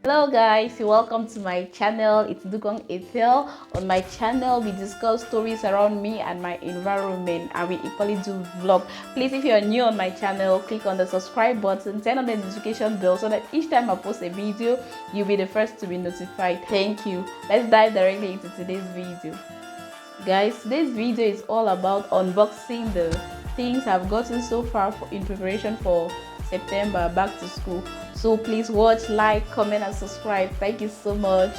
Hello guys, welcome to my channel. It's Ndukong Ethel. On my channel we discuss stories around me and my environment, and we equally do vlog. Please, if you're new on my channel, click on the subscribe button, turn on the notification bell so that each time I post a video you'll be the first to be notified. Thank you. Let's dive directly into today's video. Guys, today's video is all about unboxing the things I've gotten so far in preparation for September back to school. So please watch, like, comment and subscribe. Thank you so much.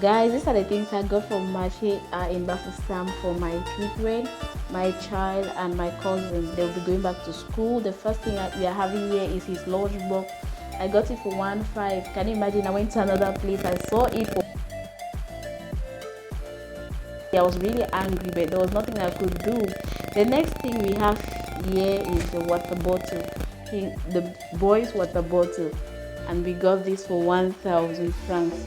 Guys, these are the things I got from Marche in Bafistam for my children, my child and my cousin. They'll be going back to school. The first thing we are having here is his lunchbox. I got it for 1.5. Can you imagine? I went to another place, I saw it for I was really angry, but there was nothing I could do. The next thing we have here is the water bottle, the boys' water bottle, and we got this for 1,000 francs.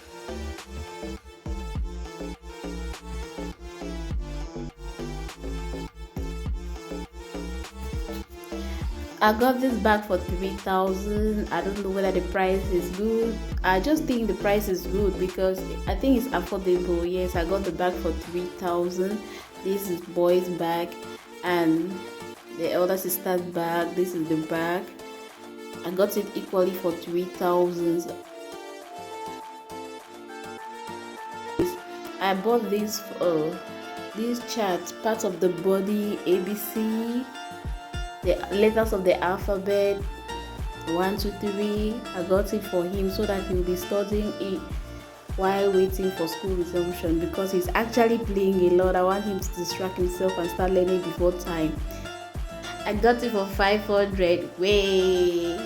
I got this bag for 3,000. I don't know whether the price is good. I just think the price is good because I think it's affordable. Yes, I got the bag for 3,000. This is boy's bag and the elder sister's bag. This is the bag. I got it equally for 3,000. I bought these charts, parts of the body, ABC, the letters of the alphabet, 1, 2, 3. I got it for him so that he will be studying it while waiting for school resumption because he's actually playing a lot. I want him to distract himself and start learning before time. I got it for 500. Way.